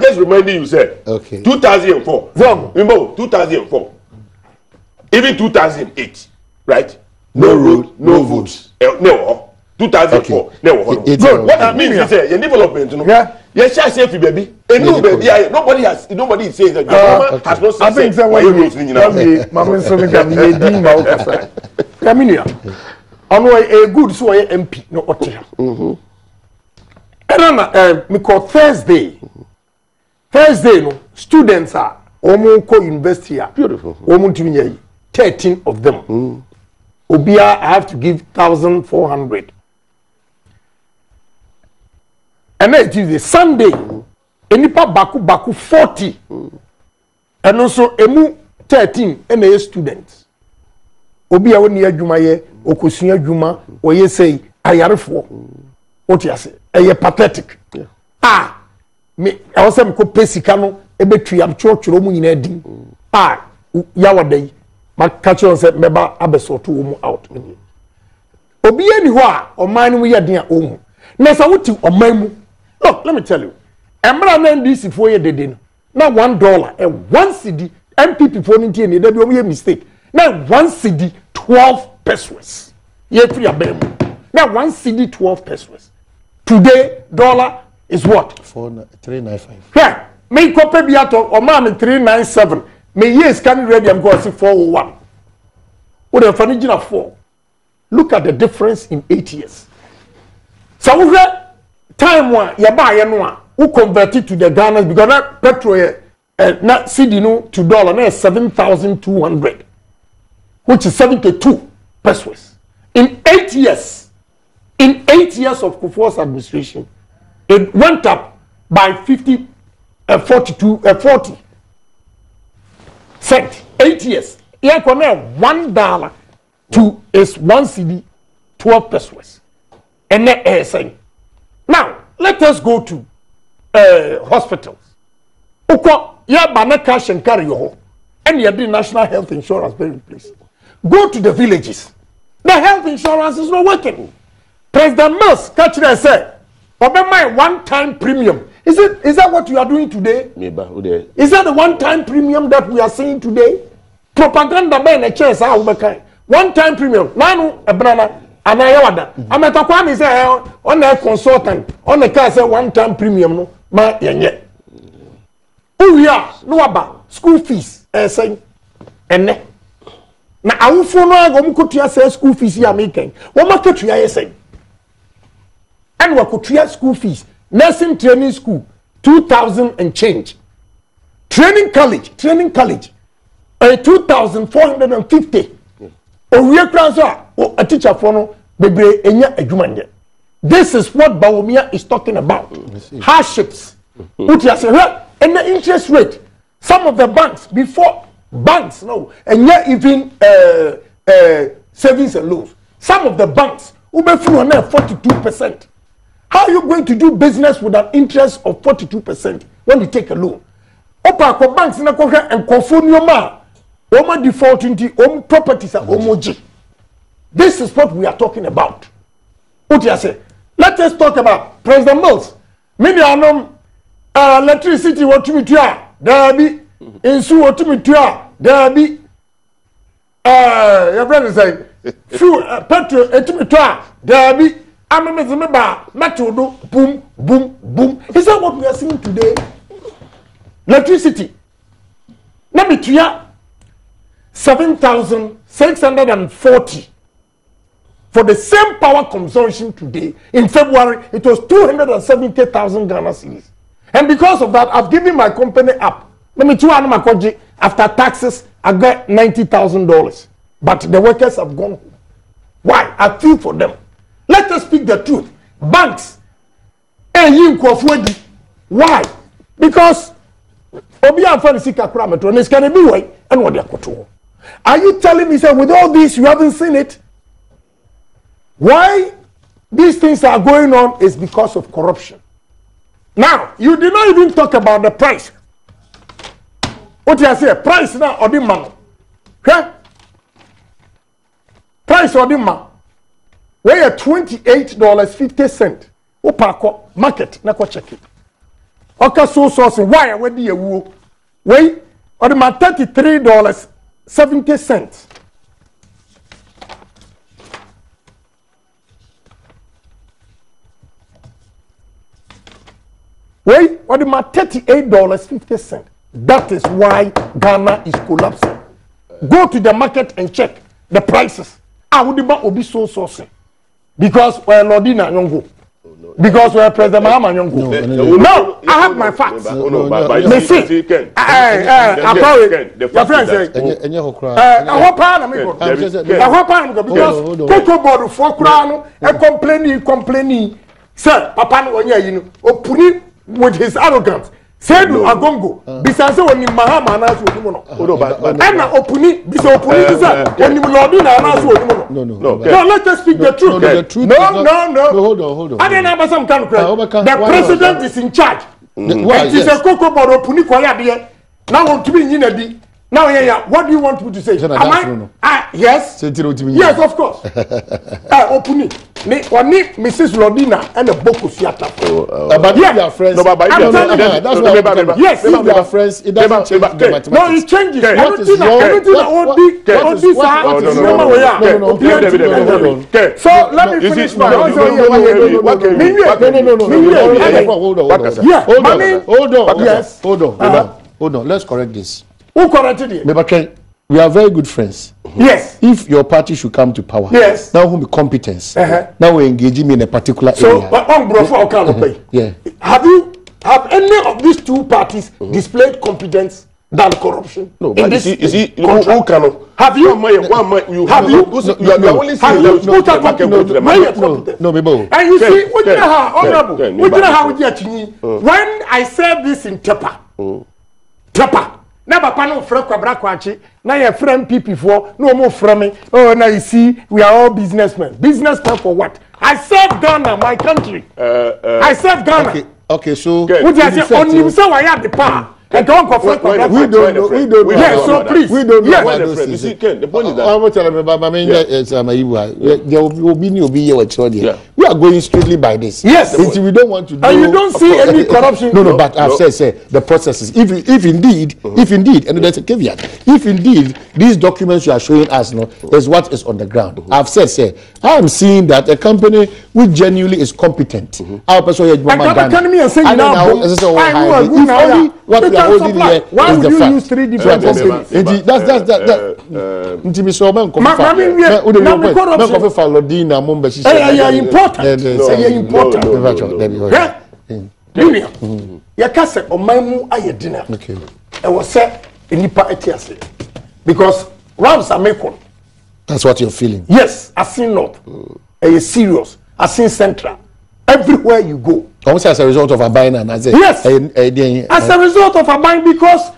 [SPEAKER 2] just reminding you, sir.
[SPEAKER 1] Okay.
[SPEAKER 2] 2004. Remember 2004. Even 2008, right? No road, no votes. No, 2004. Okay. No. What it means is your development, yes, I say baby. Nobody is saying that government has not said.
[SPEAKER 3] I think why you Mama so a good so MP no otia. And me call Thursday no students are omo university here.
[SPEAKER 2] Beautiful.
[SPEAKER 3] Omo timi 13 of them. Obia, I have to give 1,400. And then it is a Sunday. Enipa baku 40. And also emu 13 NA students. Obia woni adwuma ye, okosua adwuma, oye say ayarefo. What you say? Eye pathetic. Yeah. Me I was say ko pesika no ebetui am church ro mu nyina din. Yawadai. Ma catch on say meba abeso to wo out. Obi ani ho a oman mu ye den a ohu. Na sa wuti oman mu. Look, let me tell you. Emra na NDC fo ye dede no. Na $1 e 1 cedi MPP fo ntie ni da bi o ye mistake. Na 1 cedi 12 pesos. Ye free abem. Na 1 cedi 12 pesos. Today dollar is what?
[SPEAKER 1] 395.
[SPEAKER 3] Yeah. Me copy bi ato o ma me 397. Me years can ready I'm going to see 401. What the funny 4. Look at the difference in 8 years. So we time one ya buy no who converted to the Ghana because that petrol na CD no to dollar na 7,200 which is 72 pesos. In 8 years of Kufuor's administration it went up by 40 cent. 8 years. Yeah, $1 to is 1 cedi 12 pesos. And then saying. Now let us go to hospitals. Uko ya bana cash and carry your home. And you the national health insurance very place. Go to the villages. The health insurance is not working. President Mills catch and say, my one-time premium. Is that what you are doing today? Is that the one-time premium that we are seeing today? Propaganda by the chairs one-time premium. Nanu banana anayawada. Ametakwani say on a consultant on a car say one-time premium no ma yenye. We are no about school fees saying ene. Na awufo no agom kotua say school fees ya making. Wo maketua yesay. And we could school fees. Nursing training school, 2,000 and change. Training college, 2,450. A teacher for no, this is what Bawumia is talking about. Hardships. And the interest rate. Some of the banks, before banks, no, and yet even savings and loans. Some of the banks, who be 42%. How are you going to do business with an interest of 42% when you take a loan? Opa ko banks na ko and confonio ma oma default into properties are omoji. This is what we are talking about. What you say? Let us talk about President Mills. Many anom electricity what to me tua dabi insu what to me tua dabi your brother say fuel petrol to me tua dabi. I'm a metal boom, boom, boom. Is that what we are seeing today? Electricity. Let me tell you, 7,640 for the same power consumption today. In February, it was 270,000 Ghana cedis. And because of that, I've given my company up. Let me tell you, after taxes, I got $90,000. But the workers have gone home. Why? I feel for them. Let us speak the truth. Banks, why? Because are you telling me that with all this you haven't seen it? Why these things are going on is because of corruption. Now, you did not even talk about the price. What do I say? Price now or the man? Okay? Price or the man? We are $28.50. Opako market na ko check it. Oka so sourcing why we dey ewu. We or the $33.70. We or the $38.50. That is why Ghana is collapsing. Go to the market and check the prices. I would be so sourcing. Because we're Lordina Nyongo. Because we're President Mahama Nyongo. No, I have my facts. Your friend said, because Coco Board for Crown and complaining. Sir, Papa, you know, with his arrogance. Said Agongo, besides when you Mahama and ask what I'm opuni, this opuni, when you Lordina and ask what No, let us speak the truth. No. Hold on. I didn't have some kind of the president is in charge. It is a Coco Board opuni kwaya. Now to be in now, what do you want me to say? Yes. Yes, of course. Opuni. Mrs. Lordina and a Boko Siata.
[SPEAKER 1] But if you are friends,
[SPEAKER 3] yes, if you are friends, it doesn't change the mathematics. No, it changes. So let me finish my
[SPEAKER 1] Hold on. Let's correct this.
[SPEAKER 3] Who corrected it?
[SPEAKER 1] We are very good friends.
[SPEAKER 3] Yes.
[SPEAKER 1] If your party should come to power,
[SPEAKER 3] yes.
[SPEAKER 1] Now who be competence? Now we engage him in a particular area.
[SPEAKER 3] Yeah. Have any of these two parties displayed competence than corruption?
[SPEAKER 2] No, but who can?
[SPEAKER 3] Have you?
[SPEAKER 2] One month. You
[SPEAKER 3] have you?
[SPEAKER 2] You are only saying that you go to the market, go to the market.
[SPEAKER 3] No, and you see, honorable, when I said this in Tepa, never panel for Quabraquachi, now you're friend people for no more from me. Oh, now you see, we are all businessmen. Businessmen for what? I serve Ghana, my country. I serve Ghana.
[SPEAKER 1] Okay, so
[SPEAKER 3] what you say on you say I have the power. And don't go for
[SPEAKER 1] we don't know.
[SPEAKER 3] Yes, so please.
[SPEAKER 1] We don't know.
[SPEAKER 2] Yes, you see, Ken, the point is that
[SPEAKER 1] I want to tell me, there will be here with you. We are going strictly by this.
[SPEAKER 3] Yes,
[SPEAKER 1] we don't want to do.
[SPEAKER 3] And you don't see any corruption.
[SPEAKER 1] No, but I've said the processes. If indeed, and there's a caveat. If indeed these documents you are showing us, is what is on the ground. I've said, I am seeing that a company which genuinely is competent. Our person here, what we are holding here is the fact.
[SPEAKER 3] Use 3 different companies? Because rounds are making.
[SPEAKER 1] That's what you're feeling.
[SPEAKER 3] Yes, I seen North. Serious. I seen Central. Everywhere you go.
[SPEAKER 1] Almost as a result of a buying and as a
[SPEAKER 3] yes, as a result of a buying because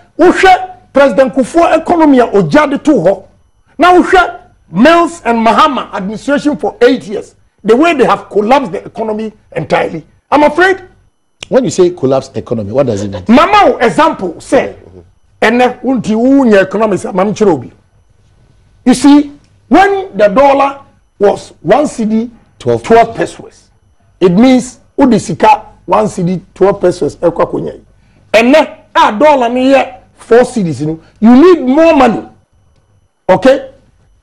[SPEAKER 3] President Kufuor economy ojade to ho. Now Mills and Mahama administration for 8 years. The way they have collapsed the economy entirely. I'm afraid.
[SPEAKER 1] When you say collapsed economy, what does it mean?
[SPEAKER 3] Mama example say and economy you see, when the dollar was 1 cedi 12 pesos, it means udisika 1 cedi 12 pesos ekwa konyai. And a dollar near 4 cedis, you need more money. Okay?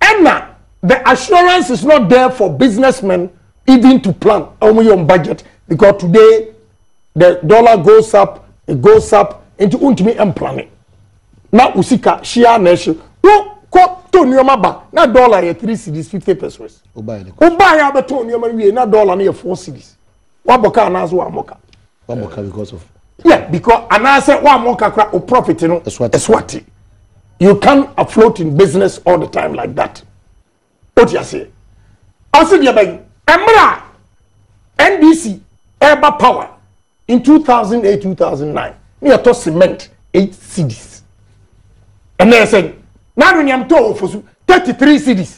[SPEAKER 3] And now the assurance is not there for businessmen even to plan only on budget because today the dollar goes up, it goes up into ultimate and planning. Now usika share nation. No to nyoma na dollar ye 3 cedis 50 pesos. Oba ya be to nyoma we na dollar na 4 cedis. Waboka anazo wamoka.
[SPEAKER 1] Wamoka because of
[SPEAKER 3] because anase wamoka kra o profit no eswati. You can't afloat in business all the time like that. What you say? Also dia bay emra NDC Eba Power in 2008-2009 near to cement 8 cedis. And they said now when I'm told for 33 cedis.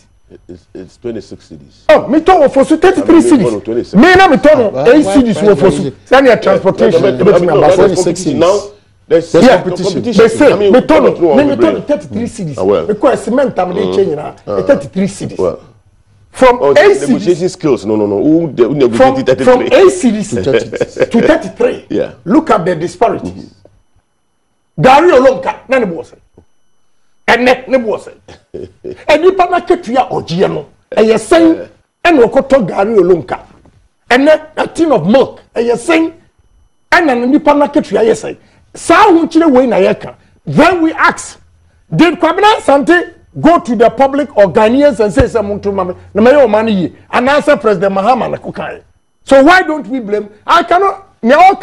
[SPEAKER 2] It's 26 cedis.
[SPEAKER 3] Oh, me told for 33 cedis. Me na me told 8 cedis were for send your transportation.
[SPEAKER 1] 26 cedis. Now
[SPEAKER 3] there's competition. They say me told 33 cedis. Because cement am dey change na 33 cedis. From 8
[SPEAKER 2] negotiation skills. No. Who negotiated 33?
[SPEAKER 3] From 8 cedis to 33.
[SPEAKER 2] Yeah.
[SPEAKER 3] Look at the disparities. Gary Olonka, none was it. And ne was it. And you panaketia or Giano. And you're saying, and we could talk Gary Olonka. And a tin of milk. And you're saying, and then you panaketia, yes, I saw way Nayaka. Then we ask, did Kwabena Sante go to the public or Ghanaians and say something to Mama, no matter money, and answer President Mahama na Kukai? So why don't we blame? I cannot, no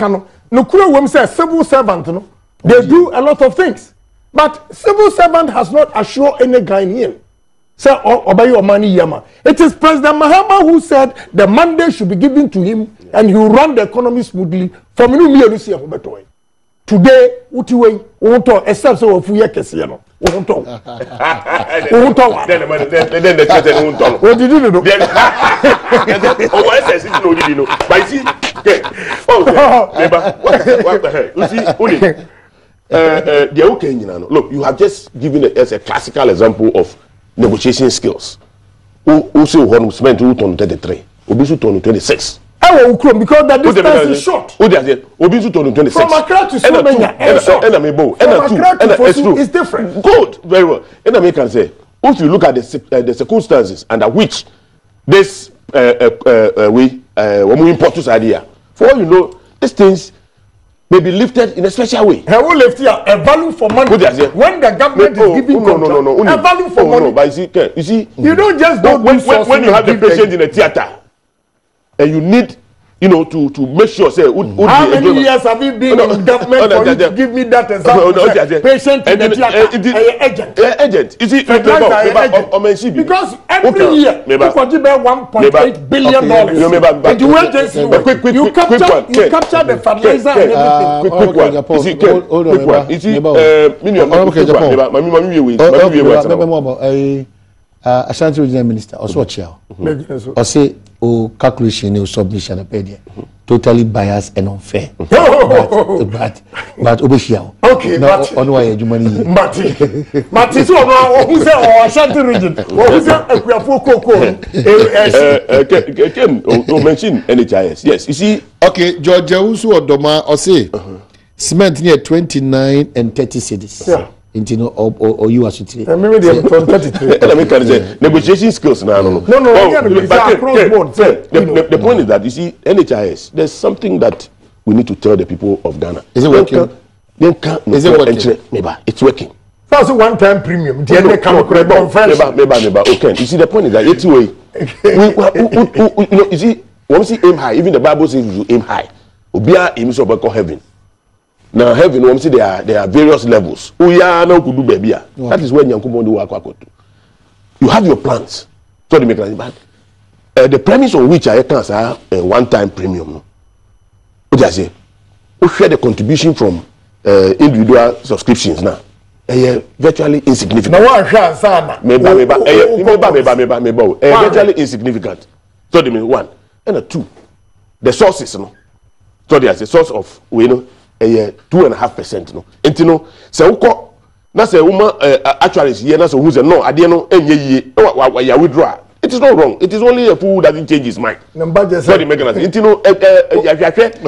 [SPEAKER 3] Kura Wem says civil servant, no? They do a lot of things. But civil servant has not assured any Ghanaian. Say, obey your money, Yama. It is President Mahama who said the mandate should be given to him and he will run the economy smoothly. From today, Utiwe, Unto, except so if we are Kessiano. Unto.
[SPEAKER 2] Then the church Unto.
[SPEAKER 3] What did you do?
[SPEAKER 2] Oh, I said, you know. But see, what the hell? You see, only. Look, you have just given us a classical example of negotiation skills. Who say one spent 33, Obisu 26.
[SPEAKER 3] Because the distance is short.
[SPEAKER 2] Obisu 26.
[SPEAKER 3] From Accra to Slovenia, is different.
[SPEAKER 2] Good, very well. And I can say, if you look at the circumstances under which this we import this idea, for all you know, these things may be lifted in a special way.
[SPEAKER 3] He will lift here a value for money. When the government is giving contract, a value for money.
[SPEAKER 2] But you see,
[SPEAKER 3] you don't just
[SPEAKER 2] when you have the patient in a theater and you need you know, to make sure say
[SPEAKER 3] how many years have you been in government for you to give me that example? Patient in the
[SPEAKER 2] agent. You see,
[SPEAKER 3] because every year you contribute $1.8 billion. And you capture the fertilizer and everything.
[SPEAKER 1] Ashanti Regional Minister also chair. Or say calculation or submission totally biased and unfair. but Obishia.
[SPEAKER 3] Okay,
[SPEAKER 1] but on why you money.
[SPEAKER 3] Mati so who say Ashanti Region? Who say
[SPEAKER 2] mention NHIS. Yes, you see.
[SPEAKER 1] Okay, George Usu or Doma or say cement near 29 and 30 cities.
[SPEAKER 3] Yeah.
[SPEAKER 1] Or you are sitting.
[SPEAKER 3] Maybe they are 33.
[SPEAKER 2] Negotiation skills now.
[SPEAKER 3] No.
[SPEAKER 2] The point is that you see, NHIS. There's something that we need to tell the people of Ghana.
[SPEAKER 1] Is it working?
[SPEAKER 2] Is it working? Maybe it's working.
[SPEAKER 3] That's a one-time premium.
[SPEAKER 2] Okay. You see, the point is that it's way. You see, when we see aim high, even the Bible says you aim high. Obia aims to call heaven. Now heaven, when we see there are various levels. That is when you have your plans. So the mechanism, but the premise on which I can say a one-time premium. What I say, we share the contribution from individual subscriptions now. Virtually insignificant. Virtually insignificant. So the one and two, the sources, no. So there's a source of 2.5%. No, and you know, so that's a woman actually is here. That's who's a no. I didn't know any withdraw. It is not wrong. It is only a fool that didn't change his mind. So the mechanism. You know,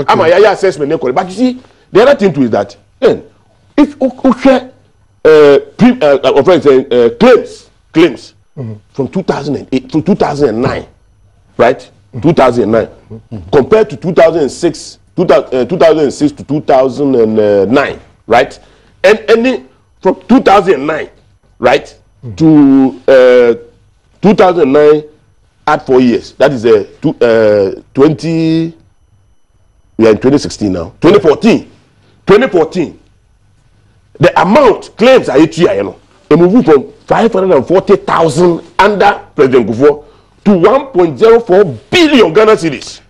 [SPEAKER 2] I'm a assessment. But you see, the other thing too is that if claims from 2008 to 2009, right? 2009 compared to 2006 to 2009, right? And any from 2009, right, to 2009 add 4 years. That is 20. We are in 2016 now. 2014. The amount claims are it move from 540,000 under President Kufuor to 1.04 billion Ghana cedis.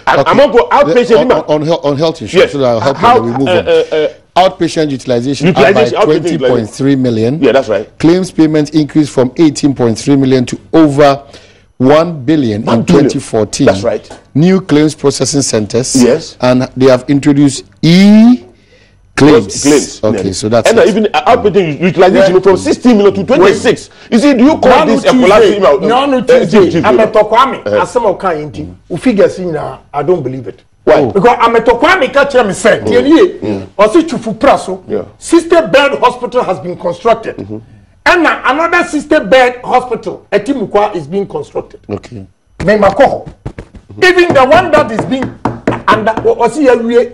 [SPEAKER 2] Amount for outpatient
[SPEAKER 1] on health insurance. Yes. So I'll help you remove outpatient utilization up by 20.3 million.
[SPEAKER 2] Yeah, that's right.
[SPEAKER 1] Claims payments increased from 18.3 million to over 1 billion in 2014.
[SPEAKER 2] That's right.
[SPEAKER 1] New claims processing centers.
[SPEAKER 2] Yes.
[SPEAKER 1] And they have introduced claims. Okay, so that's
[SPEAKER 2] and even outpatient utilization from 16 million to 26. You see, do you call this a collapse?
[SPEAKER 3] No, Tuesday. I'm a Tokwame. As some of kind, figures in I don't believe it.
[SPEAKER 2] Why?
[SPEAKER 3] Because I'm a Tokwame catch me said, also Chufu Praso, sister bed hospital has been constructed. And now another sister bed hospital at Timukwa is being constructed.
[SPEAKER 1] Okay.
[SPEAKER 3] Even the one that is being under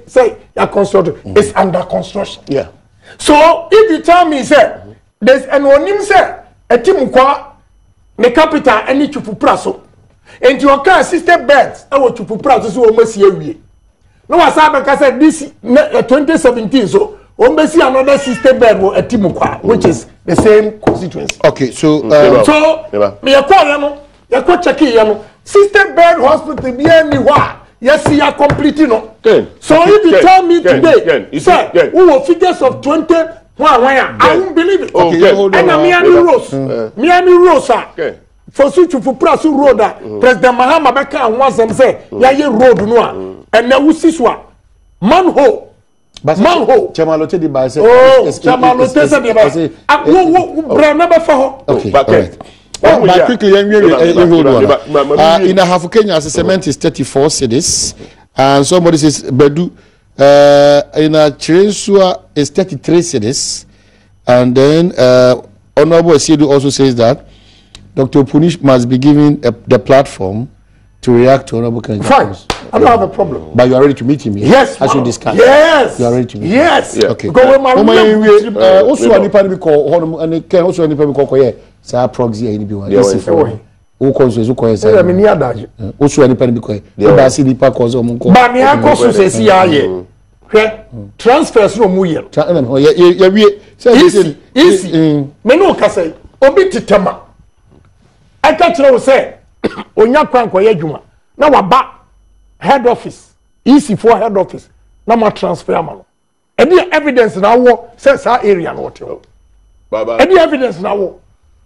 [SPEAKER 3] say constructed is under construction.
[SPEAKER 2] Yeah.
[SPEAKER 3] So if you tell me, sir, there's an onim sir, a Timukwa, the capital, any Chufu Praso, and your car sister beds, I want Chufu Praso, so almost here. No, as I said, this 2017, so almost another sister bed at Timukwa, which is the same constituency.
[SPEAKER 1] Okay, so
[SPEAKER 3] me a call checking sister bed hospital be anywhere. Yes, you are completing. So if you tell me today, sir, who will figures of 20, I won't believe it.
[SPEAKER 1] Okay,
[SPEAKER 3] and Miami Rose, for such for Prasu Road, President Mahama Beka and once them say, Yaye Road Noa, and now we see manhole. Manhole.
[SPEAKER 1] Chamalote di ba say.
[SPEAKER 3] Oh, Chamalote said di ba say. Never for.
[SPEAKER 1] Okay. But quickly, in a half of Kenya, the cement is 34 cities, and somebody says Bedu in a Chirensua is 33 cities, and then Honorable Esidu also says that Dr. Punish must be given the platform to react to Honorable Kenya.
[SPEAKER 3] Fine, I don't have a problem.
[SPEAKER 1] But you are ready to meet him?
[SPEAKER 3] Yes,
[SPEAKER 1] as you discuss.
[SPEAKER 3] Yes,
[SPEAKER 1] you are ready to meet.
[SPEAKER 3] Yes,
[SPEAKER 1] him. Okay.
[SPEAKER 3] Also,
[SPEAKER 1] I need to be called and can also any people call here. Say proxy any be one. who consuls who coins.
[SPEAKER 3] I mean, yeah, that.
[SPEAKER 1] Also, any penny because the Basi Lipa calls on Munko.
[SPEAKER 3] But me, I also say, see, transfers no more. Easy. Menu Casay, Obi Titama. I catch you say, Onya Kranko Yajuma. Now a back head office, easy for head office. Now my transfer man. Any evidence now says our area not you. Any evidence now.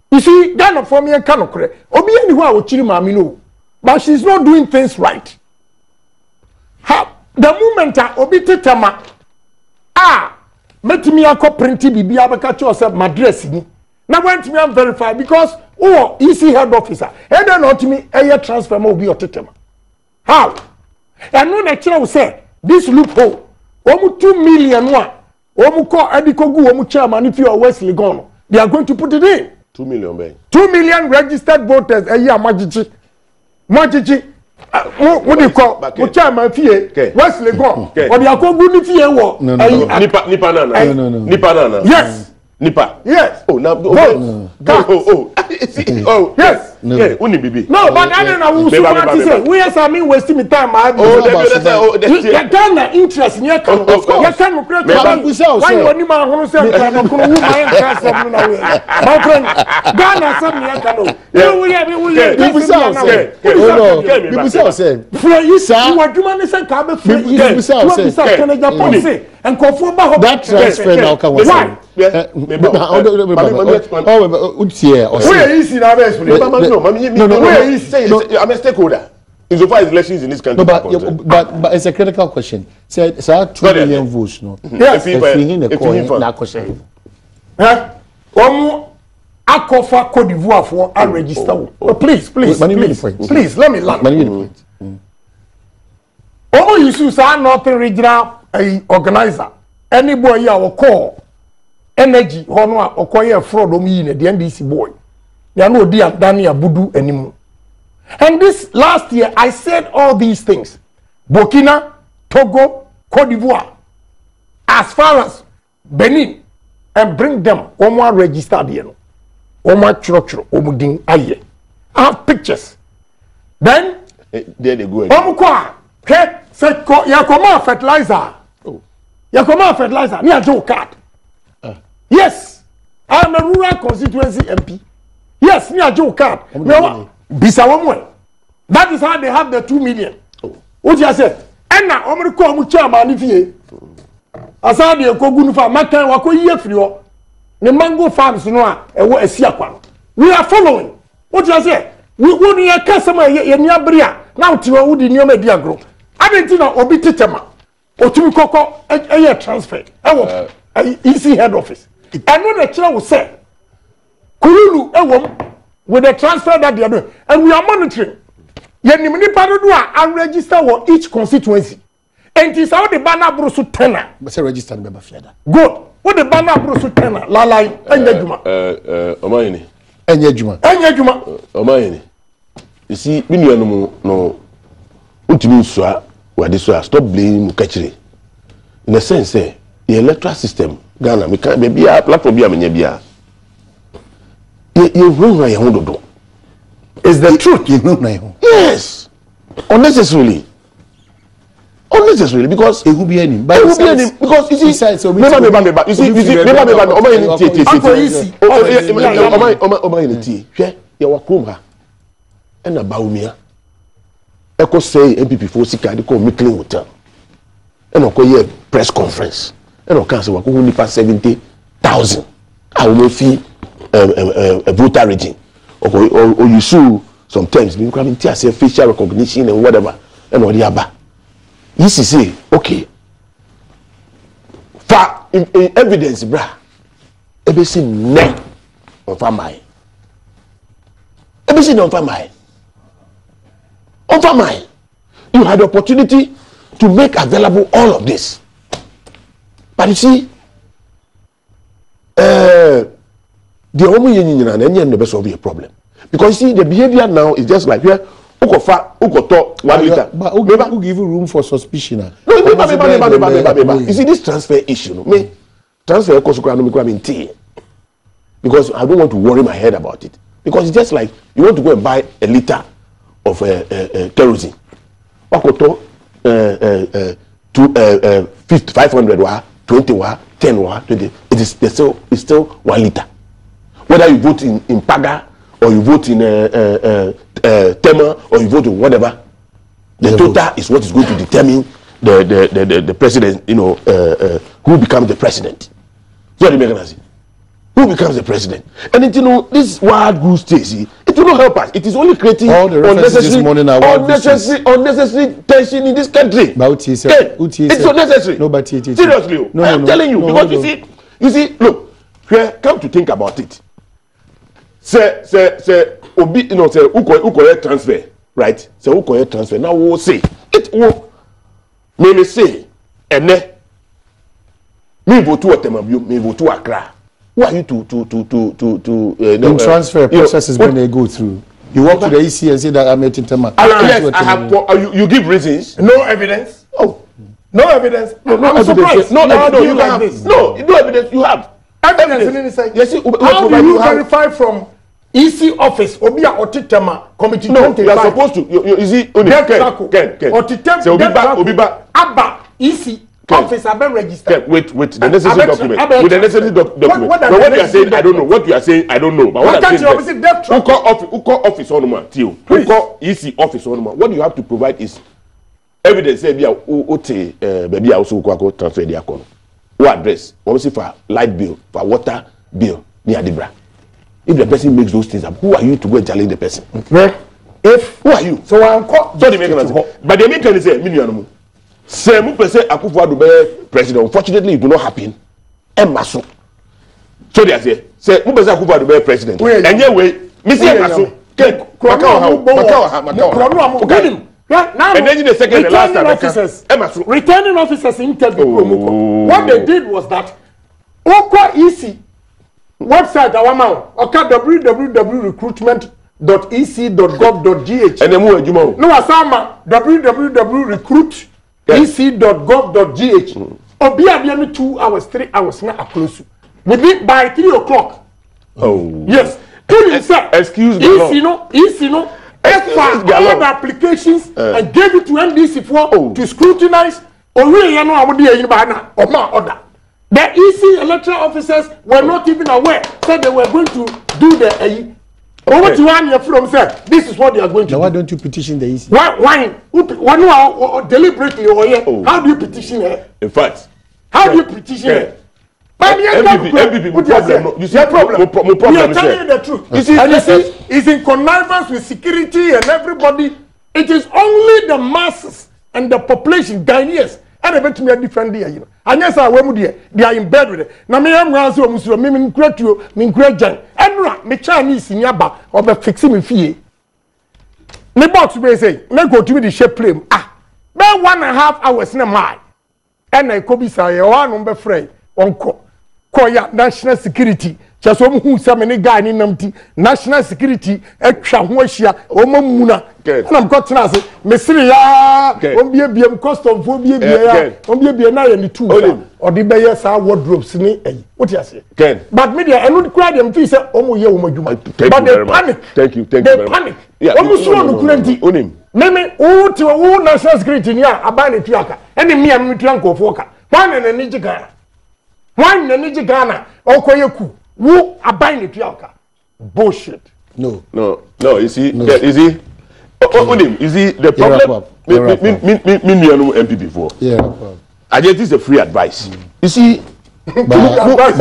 [SPEAKER 3] You see, Ghana for me and cannot correct. Obi anywhere will chill mamino. But she's not doing things right. The moment Obi Titama met me a printy bibi abaka yourself my dress ni. Now went me and verify because easy head officer. And then not me a transfer mo be Titama. How? And no natural will say this loophole. 2 million one. Call Edikogu chairman if you are Wesley gone. They are going to put it in.
[SPEAKER 2] 2 million ben.
[SPEAKER 3] 2 million registered voters a year Majiji. What do you call chairman fee? Wesley gone. Or the Akogu fee wo.
[SPEAKER 2] Nipa nana.
[SPEAKER 3] Yes.
[SPEAKER 2] Nipa.
[SPEAKER 3] Yes.
[SPEAKER 2] Oh now
[SPEAKER 3] yes.
[SPEAKER 2] Yeah, uni bibi.
[SPEAKER 3] No, but I don't know who say we are saying wasting my time. You can interest you can create why you only man who say my interest my friend Ghana say me can
[SPEAKER 1] people say
[SPEAKER 3] for you say what do man say ka be free you say Canada policy and conform
[SPEAKER 1] that transfer now can was why
[SPEAKER 2] I'm a stakeholder. Insofar as elections in this country.
[SPEAKER 1] No, but it's a critical question. Say 2 million votes, no?
[SPEAKER 3] Yes.
[SPEAKER 1] If we in the coin, na question.
[SPEAKER 3] Akofa Cote d'Ivoire for a register. Please, let me land. You see, Northern Regional organizer. Any boy you will call energy, honor or acquire fraud on me in the NDC boy. There are no dear Daniel Budu anymore. And this last year, I said all these things. Burkina, Togo, Cote d'Ivoire, as far as Benin, and bring them, Oma registered here. Oma Church, Omudin Aye. I have pictures. Then,
[SPEAKER 2] there they go.
[SPEAKER 3] Omukwa, okay, say, Yakoma fertilizer. Yakoma fertilizer, near Joe Card. Yes, I am a rural constituency MP. Yes, near Joe Card. Bisawamwe. That is how they have the 2 million. What you say? Enna omriko mu chairman ifie. Asade ekogunu fa makan wako yie firi. Ne mango farms no a ewo asiakwa. We are following. What you say? We won ye kasama ye ni abria. Na utiwa wudi ni oma di agro. Adenti na obi tetema. Otumi koko eye transfer. Ewo easy head office. And when the chair will say Kululu ewom with the transfer that they are doing, and we are monitoring. Yenimini Padua and register for each constituency. And it is how the banner brusu tenor.
[SPEAKER 1] But say registered member fiada.
[SPEAKER 3] Good. What the banner brusu tenor? Lalai Enyejuma.
[SPEAKER 2] Omayini.
[SPEAKER 3] Enyejuma.
[SPEAKER 2] Omayini. You see, we no ultimate swa where this was stop blaming Mukachiri. In a sense, the electoral system, Ghana, we can't be a platform be a menyabia. You know
[SPEAKER 3] is the truth.
[SPEAKER 1] You know
[SPEAKER 2] yes. Unnecessarily because
[SPEAKER 1] it will be any.
[SPEAKER 2] But it will be any because you see. You see. You are Krumha and a Baumia. Echo say MPP for Sika, they call Micklin Hotel. And I'll call you a press conference. And I'll cancel who only pass 70,000. I will fee a voter rating. Or you sue sometimes, you can say facial recognition and whatever. And what the other. You say, okay. For in evidence, bra. Everything ne on family. Everything on family. On family. You had the opportunity to make available all of this. But you see, the only union and any never solve a problem. Because you see, the behavior now is just like here. But
[SPEAKER 1] who give you room for suspicion?
[SPEAKER 2] No, you see this transfer issue. Transfer because I don't want to worry my head about it. because it's just like you want to go and buy a liter of kerosene. Wakoto 500 wa, 20 wa, 10 wa, 20. It's still 1 liter. Whether you vote in Paga or you vote in Tema or you vote in whatever, the total is what is going to determine the president. You know, who becomes the president. So the mechanism. Who becomes the president? And it, you know, this wild goose chase, it will not help us. It is only creating
[SPEAKER 1] all the references this morning are
[SPEAKER 2] unnecessary tension in this country. It's unnecessary.
[SPEAKER 1] No, but
[SPEAKER 2] seriously,
[SPEAKER 1] no,
[SPEAKER 2] I'm telling you, because you see, look, here, come to think about it. Say, obi, you know, say, who transfer, right? Say, who transfer. Now we'll say it will. Me say, and then me vote to Atemabio, me vote to Accra. Who are you to
[SPEAKER 1] the transfer process is when they go through. You walk to the EC and say that I met Tema.
[SPEAKER 2] Yes, I have. You give reasons.
[SPEAKER 3] No evidence.
[SPEAKER 2] Oh,
[SPEAKER 3] no evidence.
[SPEAKER 2] No evidence. No, you have. No evidence. You have
[SPEAKER 3] evidence.
[SPEAKER 2] Yes.
[SPEAKER 3] How do you verify from EC office? Obia Otitema committee.
[SPEAKER 2] No, you are supposed to. You see, Ken.
[SPEAKER 3] Otitema.
[SPEAKER 2] Obiba.
[SPEAKER 3] Abba EC. Office have been registered.
[SPEAKER 2] With the necessary document. With the necessary document. But what you are saying, I don't know. What you are saying, I don't know. But what I'm saying is, who call office on man, Tio? Who call EC office on man? What you have to provide is evidence. Say, baby, also go transfer the account. Who address? Obviously for light bill, for water bill, near the bra. If the person makes those things up, who are you to go and challenge the person? Who are you?
[SPEAKER 3] So I'm called.
[SPEAKER 2] So they make an but they make an say million. Say Mpensenpensenmu Akufo-Addo be president. Unfortunately, it do not happen. Emaso. So they say Mpensenpensenmu Akufo-Addo be president. Anyway, Mr. Emaso. And then the second and last time,
[SPEAKER 3] returning officers interview. What they did was that Okwa EC website www.recruitment.ec.gov.gh.
[SPEAKER 2] And then
[SPEAKER 3] no asama www.recruit ec.gov.gh. Obia be 2 hours, 3 hours na close. Within by 3 o'clock.
[SPEAKER 2] Oh.
[SPEAKER 3] Yes.
[SPEAKER 2] Excuse me.
[SPEAKER 3] EC no. All the applications and gave it to NDC to scrutinize. Order. The EC electoral officers were not even aware. Said they were going to do the what you want your from say this is what they are going to do.
[SPEAKER 1] Why don't you petition the EC?
[SPEAKER 3] Why deliberately how do you petition her?
[SPEAKER 2] In fact,
[SPEAKER 3] how do you petition her?
[SPEAKER 2] MPP problem. You see problem.
[SPEAKER 3] We are telling you the truth. And you see, it's in connivance with security and everybody. It is only the masses and the population, Ghanaians, and eventually me a different day, you know. And yes, I will they are in bed with it. Now me am going to Muslim, me create you, me create Jan. And me Chinese in Yaba or be fixing me fee. Me box be say, me go to the shape plane. Me 1.5 hours in a mile. And I could be say, one number friend, uncle. Koya national security. Just who some any guy in Namti, national security, extra Huashia, Omamuna. And I'm got to say, Messiah, be cost of Phobia, be an eye and the two or the Bayers are wardrobes. What you say? But media, I would cry them to say, oh, but they panic.
[SPEAKER 2] Thank you.
[SPEAKER 3] They panic. Almost one to plenty. Meme, oh, to a national security, yeah, a band Tiaka, and me and Mutanko Foka. One and a Nijigana. One and a Nijigana, or Koyaku. Who are buying the Tiaka? Bullshit.
[SPEAKER 1] No.
[SPEAKER 2] You see, you see, you see the problem. Me MPP before.
[SPEAKER 1] Yeah.
[SPEAKER 2] I just this is a free advice. You see, what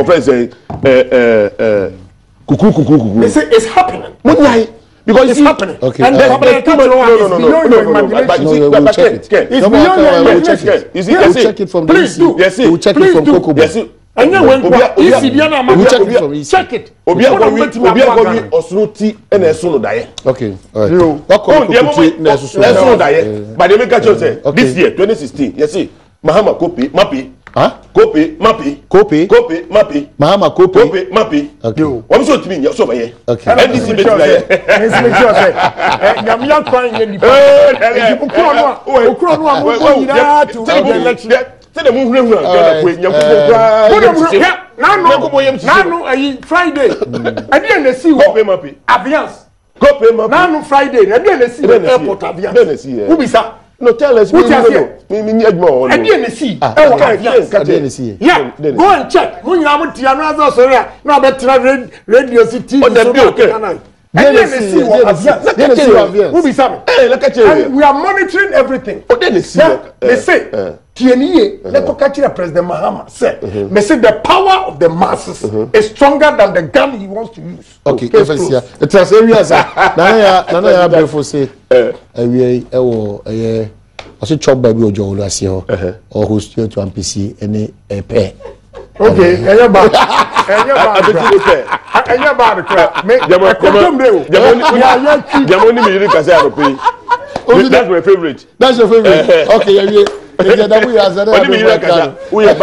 [SPEAKER 2] friend say, kuku.
[SPEAKER 3] They say it's happening.
[SPEAKER 2] Because
[SPEAKER 3] it's happening.
[SPEAKER 1] Okay.
[SPEAKER 3] And
[SPEAKER 2] no. It's
[SPEAKER 3] beyond your imagination.
[SPEAKER 2] You see,
[SPEAKER 1] check it from the
[SPEAKER 3] Please do.
[SPEAKER 2] Yes,
[SPEAKER 1] we'll check it from Coco.
[SPEAKER 2] Yes,
[SPEAKER 3] and then when
[SPEAKER 1] we'll check it from EC.
[SPEAKER 3] Check it.
[SPEAKER 2] Okay. All right. But they make a choice. This year, 2016. You see, Mahama Mapi. Kopi, Mapi. Mahama Kopi, Mapi.
[SPEAKER 1] Okay.
[SPEAKER 2] I'm so to me, you're so here.
[SPEAKER 1] Okay.
[SPEAKER 2] And this is the
[SPEAKER 3] Nanu Friday. I didn't see what Aviance.
[SPEAKER 2] Go pay my
[SPEAKER 3] Nanu Friday. I didn't see airport Aviance. Who be that?
[SPEAKER 2] No, tell us.
[SPEAKER 3] Who just here?
[SPEAKER 2] Me need more.
[SPEAKER 3] I didn't see.
[SPEAKER 1] I didn't see.
[SPEAKER 3] Yeah, go and check. When you have Tiana, sorry, no better radio city.
[SPEAKER 2] Oh, that's okay.
[SPEAKER 3] I didn't see Aviance. Who be that?
[SPEAKER 2] Hey, look at you.
[SPEAKER 3] We are monitoring everything.
[SPEAKER 2] Oh, they see.
[SPEAKER 3] They say, TNE, let go catch President Mahama say, me say the power of the masses is stronger than the gun he wants to use.
[SPEAKER 1] Okay, it was areas. Nana ya before say, we also chop baby ojo olasi or host you to MPC any pair.
[SPEAKER 3] Okay, enya ba crap.
[SPEAKER 2] Jamoni me you can say that's my favorite.
[SPEAKER 1] That's your favorite. Okay, yeah. We are